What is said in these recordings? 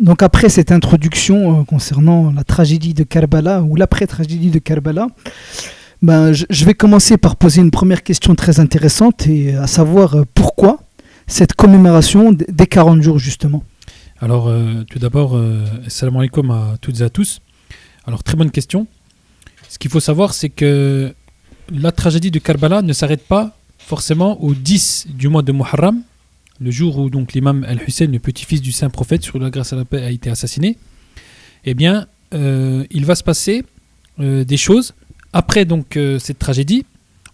Donc après cette introduction concernant la tragédie de Karbala ou l'après-tragédie de Karbala, je vais commencer par poser une première question très intéressante, et à savoir pourquoi cette commémoration des 40 jours justement. Alors tout d'abord, assalamu alaikum à toutes et à tous. Alors très bonne question. Ce qu'il faut savoir, c'est que la tragédie de Karbala ne s'arrête pas forcément au 10 du mois de Muharram, le jour où donc l'imam Al-Hussein, le petit-fils du saint prophète, sur la grâce à la paix, a été assassiné. Eh bien, il va se passer des choses après donc cette tragédie.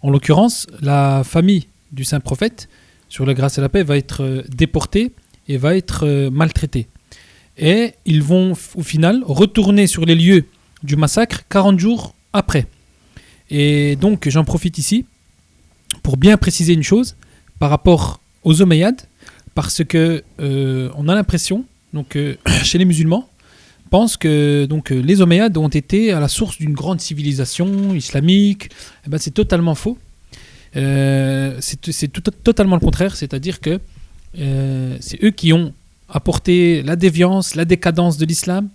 En l'occurrence, la famille du saint prophète, sur la grâce à la paix, va être déportée et va être maltraitée. Et ils vont au final retourner sur les lieux du massacre 40 jours après. Et donc j'en profite ici pour bien préciser une chose par rapport aux Omeyyades, parce que on a l'impression, donc chez les musulmans, pensent que donc les Omeyyades ont été à la source d'une grande civilisation islamique. Eh ben, c'est totalement faux. C'est totalement le contraire, c'est-à-dire que c'est eux qui ont apporté la déviance, la décadence de l'islam.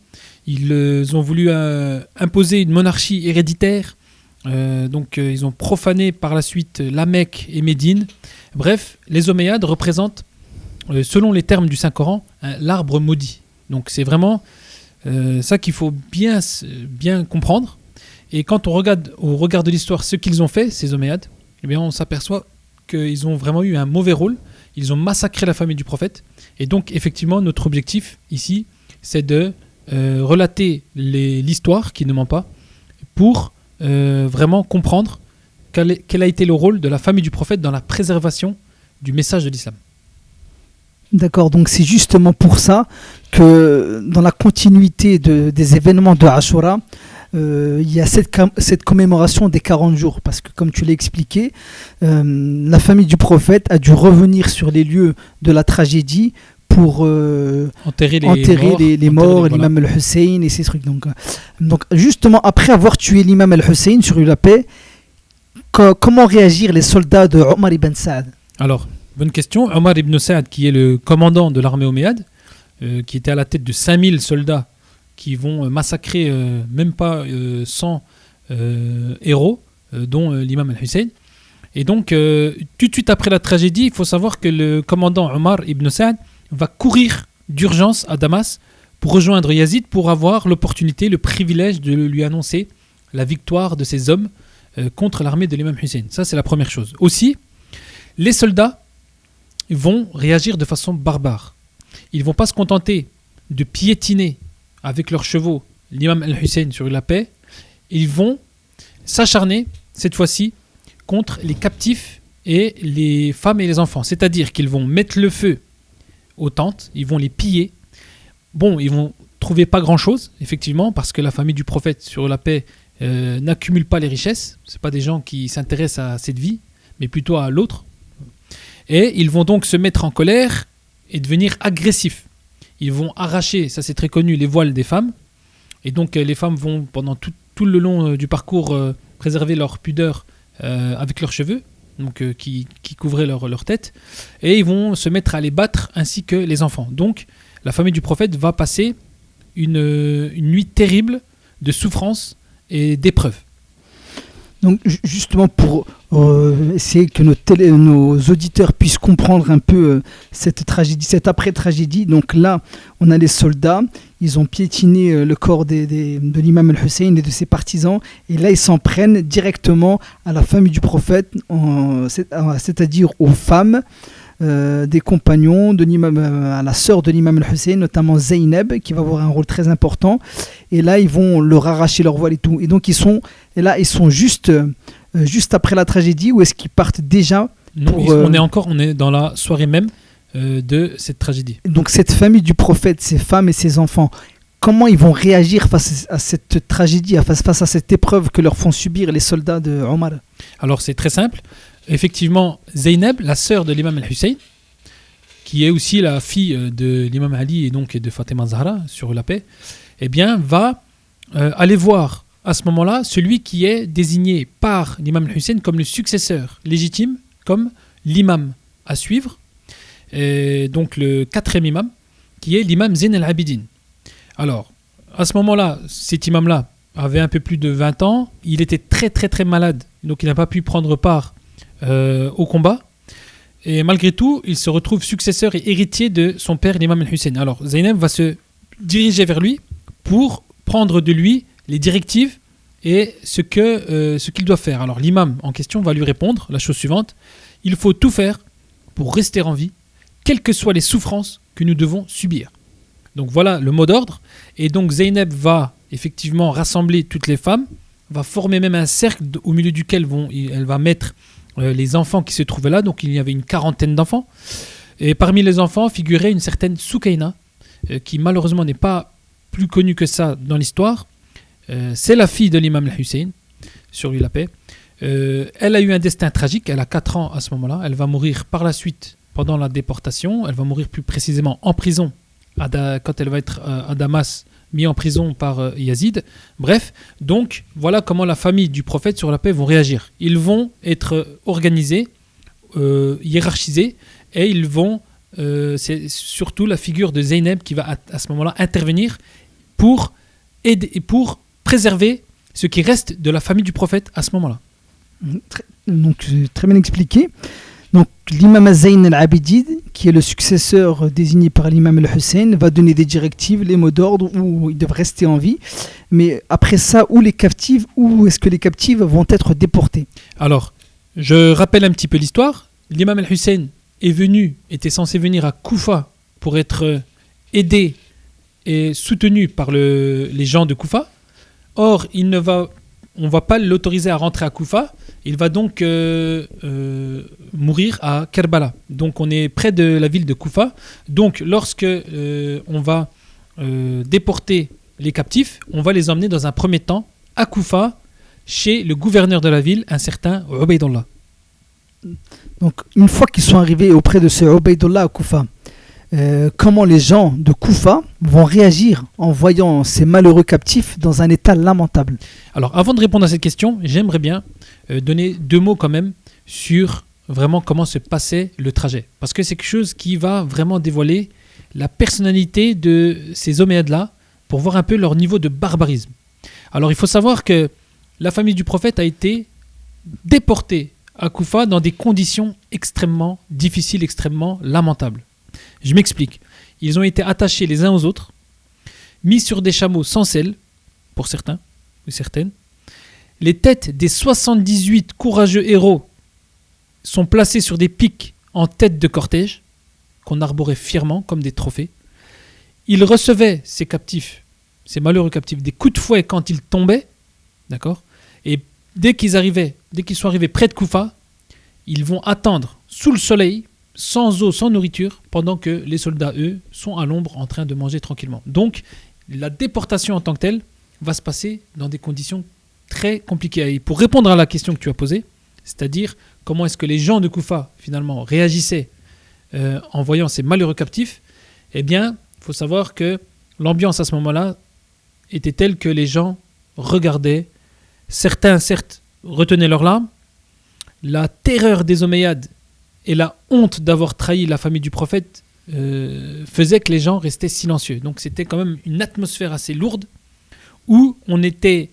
Ils ont voulu imposer une monarchie héréditaire. Donc ils ont profané par la suite la Mecque et Médine. Bref, les Omeyyades représentent, selon les termes du Saint-Coran, l'arbre maudit. Donc c'est vraiment ça qu'il faut bien comprendre. Et quand on regarde au regard de l'histoire ce qu'ils ont fait, ces Omeyyades, eh bien on s'aperçoit qu'ils ont vraiment eu un mauvais rôle. Ils ont massacré la famille du prophète. Et donc effectivement notre objectif ici, c'est de relater l'histoire qui ne ment pas, pour vraiment comprendre quel a été le rôle de la famille du prophète dans la préservation du message de l'islam. D'accord, donc c'est justement pour ça que dans la continuité des événements de Ashura, il y a cette commémoration des 40 jours, parce que comme tu l'as expliqué, la famille du prophète a dû revenir sur les lieux de la tragédie pour enterrer les morts, l'imam Al-Hussein et ces trucs. Donc justement, après avoir tué l'imam Al-Hussein sur la paix, comment réagir les soldats de Omar ibn Saad? Alors, bonne question. Omar ibn Saad, qui est le commandant de l'armée omeyyade, qui était à la tête de 5000 soldats qui vont massacrer même pas 100 héros, dont l'imam Al-Hussein. Et donc, tout de suite après la tragédie, il faut savoir que le commandant Omar ibn Saad va courir d'urgence à Damas pour rejoindre Yazid, pour avoir l'opportunité, le privilège de lui annoncer la victoire de ces hommes contre l'armée de l'imam Hussein. Ça, c'est la première chose. Aussi, les soldats vont réagir de façon barbare. Ils ne vont pas se contenter de piétiner avec leurs chevaux l'imam Al-Hussein sur la paix. Ils vont s'acharner, cette fois-ci, contre les captifs et les femmes et les enfants. C'est-à-dire qu'ils vont mettre le feu aux tentes, ils vont les piller. Bon, ils vont trouver pas grand-chose, effectivement, parce que la famille du prophète sur la paix n'accumule pas les richesses. Ce pas des gens qui s'intéressent à cette vie, mais plutôt à l'autre. Et ils vont donc se mettre en colère et devenir agressifs. Ils vont arracher, ça c'est très connu, les voiles des femmes. Et donc les femmes vont, pendant tout le long du parcours, préserver leur pudeur avec leurs cheveux, donc qui couvraient leur tête. Et ils vont se mettre à les battre, ainsi que les enfants. Donc la famille du prophète va passer une nuit terrible de souffrance et d'épreuve. Donc justement pour essayer que nos auditeurs puissent comprendre un peu cette tragédie, cette après-tragédie. Donc là, on a les soldats, ils ont piétiné le corps de l'imam Al-Hussein et de ses partisans, et là ils s'en prennent directement à la famille du prophète, c'est-à-dire aux femmes des compagnons de l'imam, à la sœur de l'imam Al-Hussein, notamment Zaynab, qui va avoir un rôle très important. Et là, ils vont leur arracher leur voile et tout. Et donc, ils sont juste après la tragédie, ou est-ce qu'ils partent déjà on est dans la soirée même de cette tragédie. Donc, cette famille du prophète, ses femmes et ses enfants, comment ils vont réagir face à cette tragédie, face à cette épreuve que leur font subir les soldats de Omar? Alors, c'est très simple. Effectivement, Zaynab, la sœur de l'imam Al-Hussein, qui est aussi la fille de l'imam Ali et donc de Fatima Zahra sur la paix, eh bien, va aller voir à ce moment-là celui qui est désigné par l'imam Al-Hussein comme le successeur légitime, comme l'imam à suivre, et donc le 4e imam, qui est l'imam Zayn al-Abidin. Alors, à ce moment-là, cet imam-là avait un peu plus de 20 ans. Il était très très très malade, donc il n'a pas pu prendre part au combat. Et malgré tout, il se retrouve successeur et héritier de son père, l'imam al-Hussein. Alors, Zaynab va se diriger vers lui pour prendre de lui les directives et ce qu'il doit faire. Alors, l'imam en question va lui répondre la chose suivante. Il faut tout faire pour rester en vie, quelles que soient les souffrances que nous devons subir. Donc voilà le mot d'ordre. Et donc Zeynep va effectivement rassembler toutes les femmes, va former même un cercle au milieu duquel elle va mettre les enfants qui se trouvaient là. Donc il y avait une quarantaine d'enfants. Et parmi les enfants figurait une certaine Soukaina, qui malheureusement n'est pas plus connue que ça dans l'histoire. C'est la fille de l'imam al-Hussein, sur lui la paix. Elle a eu un destin tragique, elle a 4 ans à ce moment-là. Elle va mourir par la suite pendant la déportation. Elle va mourir plus précisément en prison quand elle va être à Damas, mis en prison par Yazid. Bref, donc voilà comment la famille du prophète sur la paix vont réagir. Ils vont être organisés, hiérarchisés, et ils vont, c'est surtout la figure de Zeynep qui va à ce moment-là intervenir pour aider, pour préserver ce qui reste de la famille du prophète à ce moment-là. Donc très bien expliqué. Donc l'imam Zayn al-Abidin, qui est le successeur désigné par l'imam al-Hussein, va donner des directives, les mots d'ordre où ils doivent rester en vie. Mais après ça, où est-ce que les captives vont être déportées? Alors, je rappelle un petit peu l'histoire. L'imam al-Hussein était censé venir à Koufa pour être aidé et soutenu par les gens de Koufa. Or, on ne va pas l'autoriser à rentrer à Koufa. Il va donc mourir à Kerbala. Donc on est près de la ville de Koufa. Donc lorsque on va déporter les captifs, on va les emmener dans un premier temps à Koufa, chez le gouverneur de la ville, un certain Ubaydullah. Donc une fois qu'ils sont arrivés auprès de ce Ubaydullah à Koufa, comment les gens de Koufa vont réagir en voyant ces malheureux captifs dans un état lamentable? Alors avant de répondre à cette question, j'aimerais bien donner 2 mots quand même sur vraiment comment se passait le trajet. Parce que c'est quelque chose qui va vraiment dévoiler la personnalité de ces Omeyyades-là pour voir un peu leur niveau de barbarisme. Alors il faut savoir que la famille du prophète a été déportée à Koufa dans des conditions extrêmement difficiles, extrêmement lamentables. Je m'explique. Ils ont été attachés les uns aux autres, mis sur des chameaux sans selle, pour certains ou certaines. Les têtes des 78 courageux héros sont placées sur des pics en tête de cortège, qu'on arborait fièrement comme des trophées. Ils recevaient ces captifs, ces malheureux captifs, des coups de fouet quand ils tombaient, d'accord ? Et dès qu'ils sont arrivés près de Koufa, ils vont attendre sous le soleil, sans eau, sans nourriture, pendant que les soldats, eux, sont à l'ombre en train de manger tranquillement. Donc, la déportation en tant que telle va se passer dans des conditions très compliquées. Et pour répondre à la question que tu as posée, c'est-à-dire comment est-ce que les gens de Koufa, finalement, réagissaient en voyant ces malheureux captifs, eh bien, il faut savoir que l'ambiance à ce moment-là était telle que les gens regardaient. Certains, certes, retenaient leurs larmes. La terreur des Omeyyades et la honte d'avoir trahi la famille du prophète faisait que les gens restaient silencieux. Donc c'était quand même une atmosphère assez lourde où on était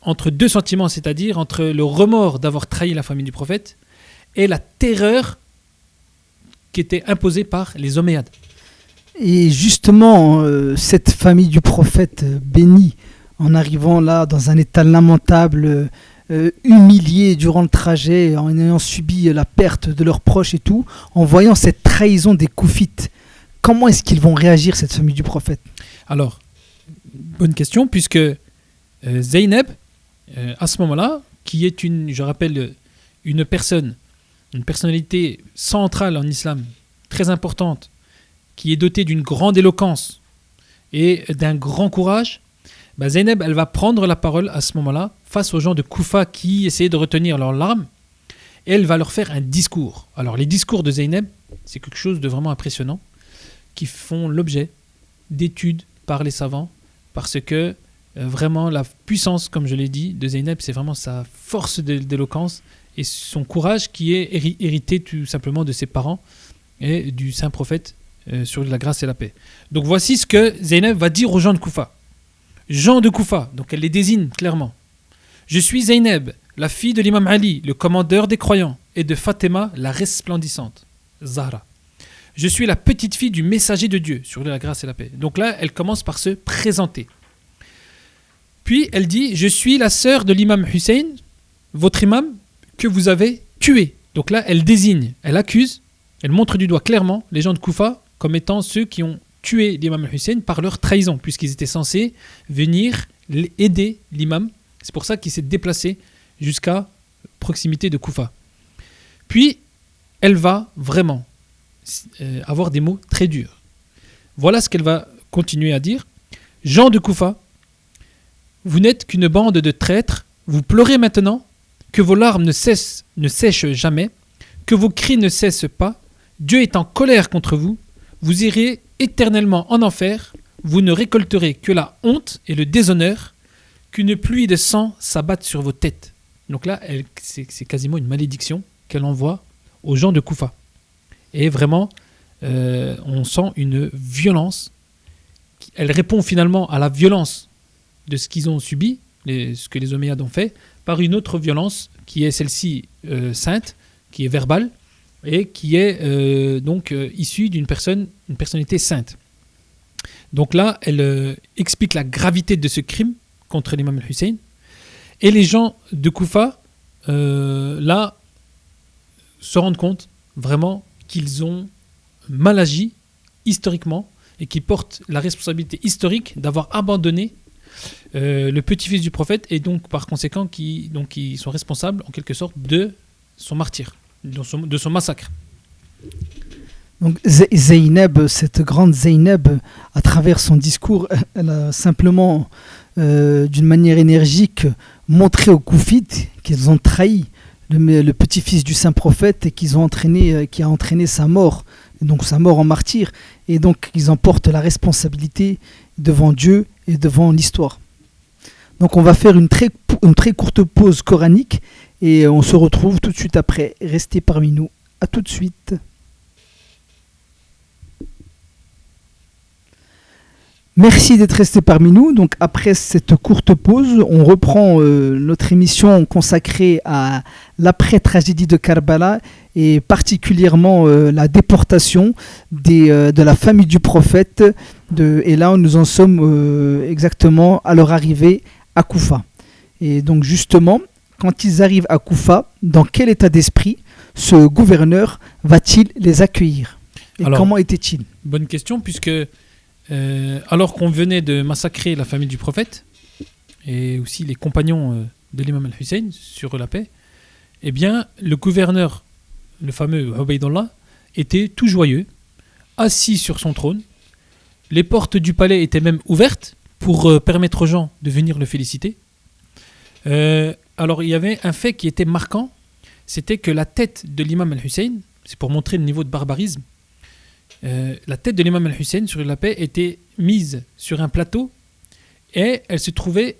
entre 2 sentiments, c'est-à-dire entre le remords d'avoir trahi la famille du prophète et la terreur qui était imposée par les Omeyyades. Et justement, cette famille du prophète béni, en arrivant là dans un état lamentable, humiliés durant le trajet, en ayant subi la perte de leurs proches et tout, en voyant cette trahison des Koufites, comment est-ce qu'ils vont réagir, cette famille du prophète? Alors, bonne question, puisque Zeynep, à ce moment-là, qui est je rappelle, une personnalité centrale en islam, très importante, qui est dotée d'une grande éloquence et d'un grand courage, Zeynep, elle va prendre la parole à ce moment-là face aux gens de Koufa qui essayaient de retenir leurs larmes et elle va leur faire un discours. Alors les discours de Zeynep, c'est quelque chose de vraiment impressionnant qui font l'objet d'études par les savants parce que vraiment la puissance, comme je l'ai dit, de Zeynep, c'est vraiment sa force d'éloquence et son courage qui est hérité tout simplement de ses parents et du saint prophète sur la grâce et la paix. Donc voici ce que Zaynab va dire aux gens de Koufa. Gens de Koufa, donc elle les désigne clairement. Je suis Zaynab, la fille de l'imam Ali, le commandeur des croyants, et de Fatima, la resplendissante, Zahra. Je suis la petite fille du messager de Dieu, sur la grâce et la paix. Donc là, elle commence par se présenter. Puis elle dit, je suis la sœur de l'imam Hussein, votre imam, que vous avez tué. Donc là, elle désigne, elle accuse, elle montre du doigt clairement les gens de Koufa comme étant ceux qui ont tué l'imam Hussein par leur trahison, puisqu'ils étaient censés venir aider l'imam. C'est pour ça qu'il s'est déplacé jusqu'à proximité de Koufa. Puis, elle va vraiment avoir des mots très durs. Voilà ce qu'elle va continuer à dire. Gens de Koufa, vous n'êtes qu'une bande de traîtres, vous pleurez maintenant, que vos larmes ne sèchent jamais, que vos cris ne cessent pas, Dieu est en colère contre vous, vous irez éternellement en enfer, vous ne récolterez que la honte et le déshonneur, qu'une pluie de sang s'abatte sur vos têtes. Donc là, c'est quasiment une malédiction qu'elle envoie aux gens de Koufa. Et vraiment, on sent une violence. Elle répond finalement à la violence de ce qu'ils ont subi, ce que les Omeyyades ont fait, par une autre violence qui est celle-ci sainte, qui est verbale, et qui est issue une personnalité sainte. Donc là, elle explique la gravité de ce crime contre l'imam Hussein. Et les gens de Koufa, là, se rendent compte vraiment qu'ils ont mal agi historiquement et qu'ils portent la responsabilité historique d'avoir abandonné le petit-fils du prophète et donc par conséquent qui sont responsables en quelque sorte de son martyre, de son massacre. Donc Zaynab, cette grande Zaynab, à travers son discours, elle a simplement, d'une manière énergique, montré aux Koufites qu'ils ont trahi le petit-fils du saint prophète et qui a entraîné sa mort, donc sa mort en martyr, et donc ils en portent la responsabilité devant Dieu et devant l'histoire. Donc on va faire une très courte pause coranique et on se retrouve tout de suite après. Restez parmi nous. À tout de suite. Merci d'être resté parmi nous. Donc après cette courte pause, on reprend notre émission consacrée à l'après-tragédie de Karbala et particulièrement la déportation de la famille du prophète. Et là, nous en sommes exactement à leur arrivée à Koufa. Et donc justement, quand ils arrivent à Koufa, dans quel état d'esprit ce gouverneur va-t-il les accueillir? Et alors, comment était-il? Bonne question, puisque alors qu'on venait de massacrer la famille du prophète et aussi les compagnons de l'imam al-Hussein sur la paix, eh bien, le gouverneur, le fameux Ubaydullah, était tout joyeux, assis sur son trône. Les portes du palais étaient même ouvertes pour permettre aux gens de venir le féliciter. Alors, il y avait un fait qui était marquant, c'était que la tête de l'imam al-Hussein, c'est pour montrer le niveau de barbarisme, la tête de l'imam al-Hussein sur la paix était mise sur un plateau et elle se trouvait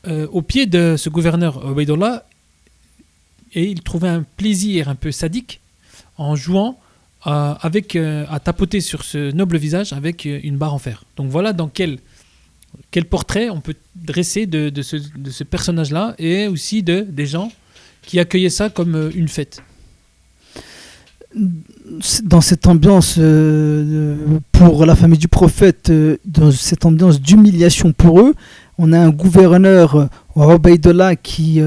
au pied de ce gouverneur Ubaydullah et il trouvait un plaisir un peu sadique en jouant à tapoter sur ce noble visage avec une barre en fer. Donc voilà dans quel portrait on peut dresser de ce personnage-là et aussi des gens qui accueillaient ça comme une fête. Dans cette ambiance pour la famille du prophète, dans cette ambiance d'humiliation pour eux, on a un gouverneur, Ubaydullah, qui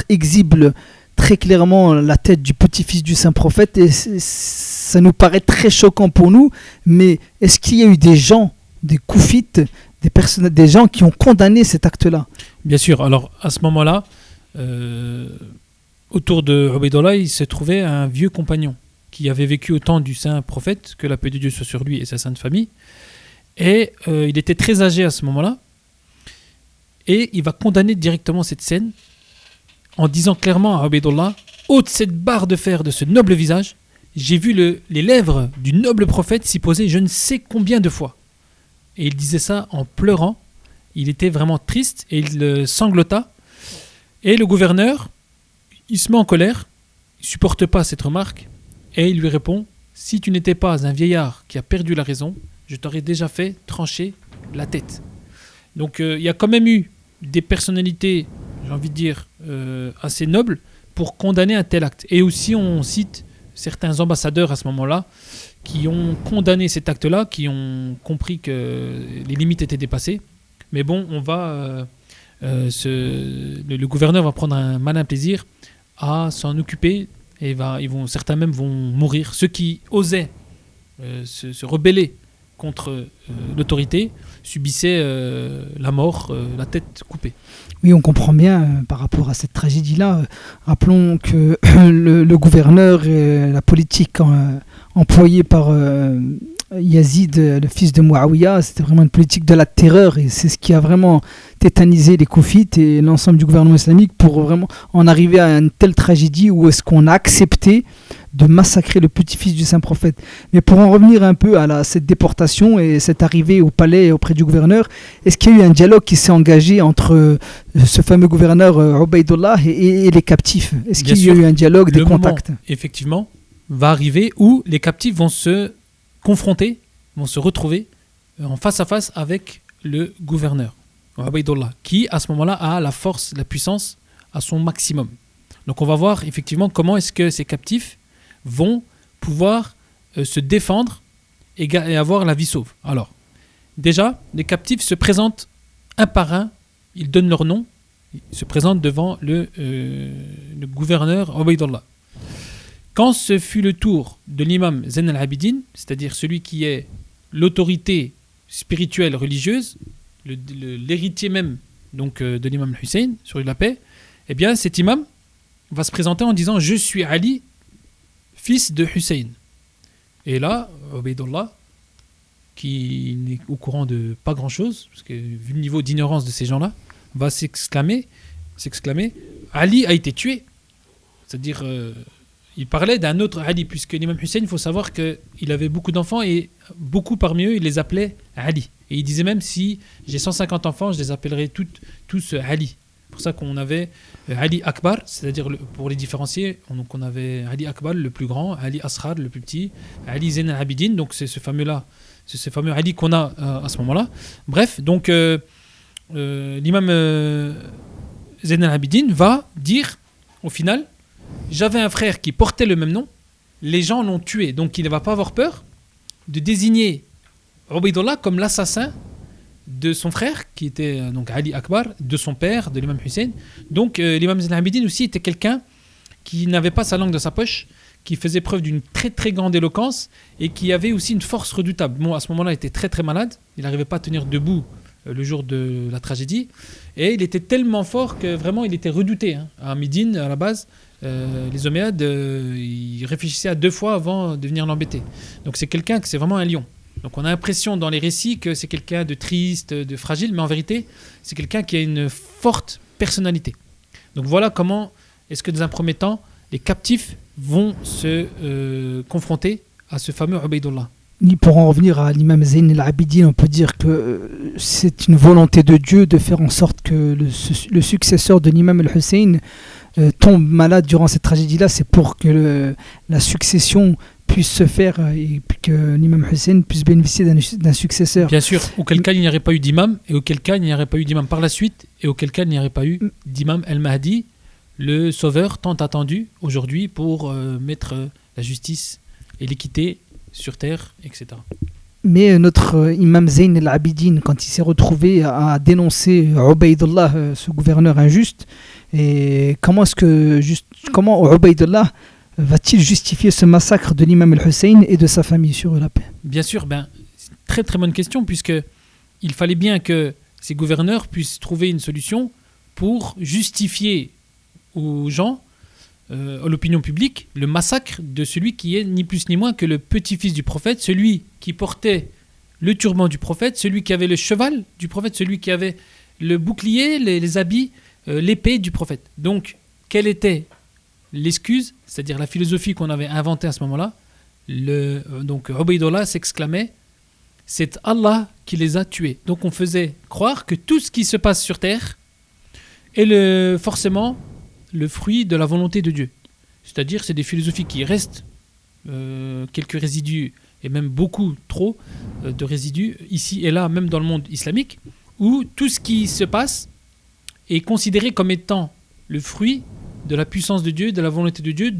exhibe très clairement la tête du petit-fils du saint prophète et ça nous paraît très choquant pour nous, mais est-ce qu'il y a eu des gens, des Koufites, des gens qui ont condamné cet acte-là? Bien sûr, alors à ce moment-là, autour de Ubaydullah, il se trouvait un vieux compagnon qui avait vécu au temps du saint prophète, que la paix de Dieu soit sur lui et sa sainte famille. Et il était très âgé à ce moment-là. Et il va condamner directement cette scène en disant clairement à Ubaydullah, ôte cette barre de fer de ce noble visage. J'ai vu les lèvres du noble prophète s'y poser je ne sais combien de fois. Et il disait ça en pleurant. Il était vraiment triste et il sanglota. Et le gouverneur, il se met en colère, il ne supporte pas cette remarque et il lui répond « si tu n'étais pas un vieillard qui a perdu la raison, je t'aurais déjà fait trancher la tête. Donc il y a quand même eu des personnalités, j'ai envie de dire, assez nobles pour condamner un tel acte. Et aussi on cite certains ambassadeurs à ce moment-là qui ont condamné cet acte-là, qui ont compris que les limites étaient dépassées. Mais bon, le gouverneur va prendre un malin plaisir à s'en occuper et certains même vont mourir. Ceux qui osaient se rebeller contre l'autorité subissaient la mort, la tête coupée. Oui, on comprend bien par rapport à cette tragédie-là. Rappelons que le gouverneur et la politique employée par Yazid, le fils de Muawiyah, c'était vraiment une politique de la terreur et c'est ce qui a vraiment tétanisé les Koufites et l'ensemble du gouvernement islamique pour vraiment en arriver à une telle tragédie où est-ce qu'on a accepté de massacrer le petit-fils du saint prophète. Mais pour en revenir un peu à cette déportation et cette arrivée au palais auprès du gouverneur, est-ce qu'il y a eu un dialogue qui s'est engagé entre ce fameux gouverneur Ubaydullah et les captifs? Est-ce qu'il y a eu un dialogue, des contacts? Effectivement, va arriver où les captifs vont se confronter, vont se retrouver en face à face avec le gouverneur Ubaydullah, qui à ce moment-là a la force, la puissance à son maximum. Donc on va voir effectivement comment est-ce que ces captifs vont pouvoir se défendre et avoir la vie sauve. Alors, déjà, les captifs se présentent un par un, ils donnent leur nom, ils se présentent devant le gouverneur Ubaydullah. Quand ce fut le tour de l'imam Zayn al-Abidin, c'est-à-dire celui qui est l'autorité spirituelle religieuse, l'héritier même donc, de l'imam Hussein, sur la paix, eh bien cet imam va se présenter en disant « Je suis Ali, fils de Hussein ». Et là, Ubaydullah, qui n'est au courant de pas grand-chose, parce que vu le niveau d'ignorance de ces gens-là, va s'exclamer « Ali a été tué ». C'est-à-dire, il parlait d'un autre Ali, puisque l'imam Hussein, il faut savoir qu'il avait beaucoup d'enfants et beaucoup parmi eux, il les appelait Ali. Et il disait même, si j'ai 150 enfants, je les appellerai tous Ali. C'est pour ça qu'on avait Ali Akbar, c'est-à-dire pour les différencier, donc on avait Ali Akbar le plus grand, Ali Asghar le plus petit, Ali Zayn al-Abidin, donc c'est ce fameux Ali qu'on a à ce moment-là. Bref, donc l'imam Zayn al-Abidin va dire au final, j'avais un frère qui portait le même nom, les gens l'ont tué, donc il ne va pas avoir peur de désigner Ubaydullah comme l'assassin de son frère, qui était donc Ali Akbar, de son père, de l'imam Hussein. Donc l'imam Zayn al-Abidin aussi était quelqu'un qui n'avait pas sa langue dans sa poche, qui faisait preuve d'une très très grande éloquence et qui avait aussi une force redoutable. Bon, à ce moment-là, il était très très malade, il n'arrivait pas à tenir debout le jour de la tragédie, et il était tellement fort que vraiment il était redouté. À Médine, à la base, les Omeyyades, ils réfléchissaient à 2 fois avant de venir l'embêter. Donc c'est quelqu'un que c'est vraiment un lion. Donc on a l'impression dans les récits que c'est quelqu'un de triste, de fragile, mais en vérité, c'est quelqu'un qui a une forte personnalité. Donc voilà comment est-ce que dans un premier temps, les captifs vont se confronter à ce fameux Ubaydullah. Pour en revenir à l'imam Zayn al-Abidin, on peut dire que c'est une volonté de Dieu de faire en sorte que le successeur de l'imam al-Hussein tombe malade durant cette tragédie-là. C'est pour que la succession puisse se faire et que l'imam Hussein puisse bénéficier d'un successeur. Bien sûr, auquel cas il n'y aurait pas eu d'imam, et auquel cas il n'y aurait pas eu d'imam par la suite, et auquel cas il n'y aurait pas eu d'imam al-Mahdi, le sauveur tant attendu aujourd'hui pour mettre la justice et l'équité sur terre, etc. Mais notre imam Zayn al-Abidin, quand il s'est retrouvé à dénoncer Ubaydullah, ce gouverneur injuste, et comment Ubaydullah va-t-il justifier ce massacre de l'imam al-Hussein et de sa famille sur la paix? Bien sûr, c'est une très très bonne question, puisque il fallait bien que ces gouverneurs puissent trouver une solution pour justifier aux gens, à l'opinion publique, le massacre de celui qui est ni plus ni moins que le petit-fils du prophète, celui qui portait le turban du prophète, celui qui avait le cheval du prophète, celui qui avait le bouclier, les habits, l'épée du prophète. Donc, quelle était l'excuse, c'est-à-dire la philosophie qu'on avait inventée à ce moment-là? Donc Ubaydullah s'exclamait, c'est Allah qui les a tués. Donc on faisait croire que tout ce qui se passe sur terre est forcément le fruit de la volonté de Dieu. C'est-à-dire c'est des philosophies qui restent quelques résidus, et même beaucoup trop de résidus, ici et là, même dans le monde islamique, où tout ce qui se passe est considéré comme étant le fruit de la puissance de Dieu, de la volonté de Dieu,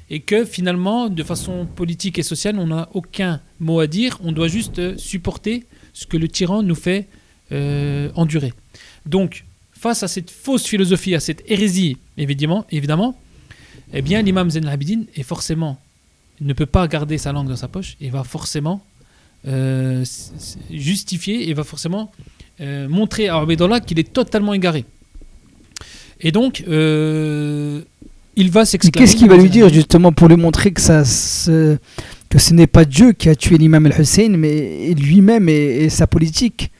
et que finalement, de façon politique et sociale, on n'a aucun mot à dire, on doit juste supporter ce que le tyran nous fait endurer. Donc, face à cette fausse philosophie, à cette hérésie, évidemment, eh bien, l'imam Zayn al-Abidin est forcément, il ne peut pas garder sa langue dans sa poche, et va forcément justifier, et va forcément montrer à Ubaydullah qu'il est totalement égaré. Et donc, il va s'exclamer. Qu'est-ce qu'il va lui dire justement pour lui montrer que que ce n'est pas Dieu qui a tué l'imam al-Hussein, mais lui-même et sa politique.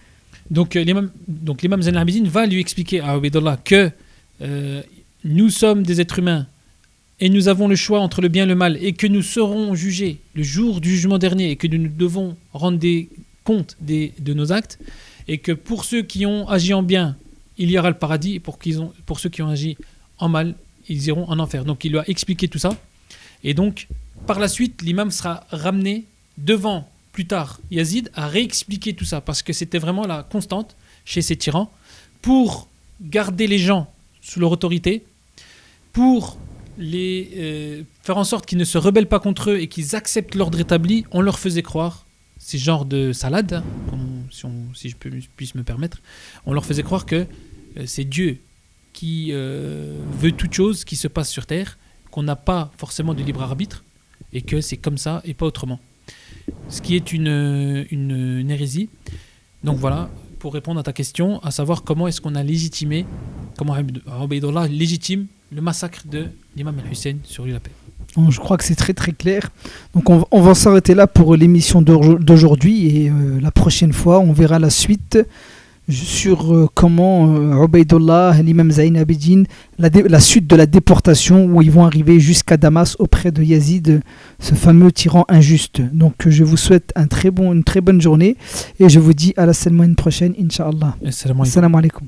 Donc l'imam Zayn al-Abidin va lui expliquer à Ubaydullah que nous sommes des êtres humains et nous avons le choix entre le bien et le mal, et que nous serons jugés le jour du jugement dernier, et que nous devons rendre des comptes de nos actes, et que pour ceux qui ont agi en bien, il y aura le paradis, et pour ceux qui ont agi en mal, ils iront en enfer. Donc il lui a expliqué tout ça, et donc par la suite l'imam sera ramené devant plus tard Yazid à réexpliquer tout ça, parce que c'était vraiment la constante chez ces tyrans, pour garder les gens sous leur autorité, pour les faire en sorte qu'ils ne se rebellent pas contre eux et qu'ils acceptent l'ordre établi. On leur faisait croire, ces genres de salades, hein, si je puisse me permettre, on leur faisait croire que c'est Dieu qui veut toute chose qui se passe sur terre, qu'on n'a pas forcément de libre arbitre, et que c'est comme ça et pas autrement. Ce qui est une hérésie. Donc voilà, pour répondre à ta question, à savoir comment est-ce qu'on a légitimé, comment Ubaydullah légitime le massacre de l'imam al-Hussein, sur lui la paix. Je crois que c'est très très clair. Donc on va s'arrêter là pour l'émission d'aujourd'hui, et la prochaine fois on verra la suite sur comment Ubaydullah, l'imam Zayn al-Abidin, la suite de la déportation, où ils vont arriver jusqu'à Damas auprès de Yazid, ce fameux tyran injuste. Donc je vous souhaite une très bonne journée, et je vous dis à la semaine prochaine, Inch'Allah. Assalamu alaikum. Assalamu alaikum.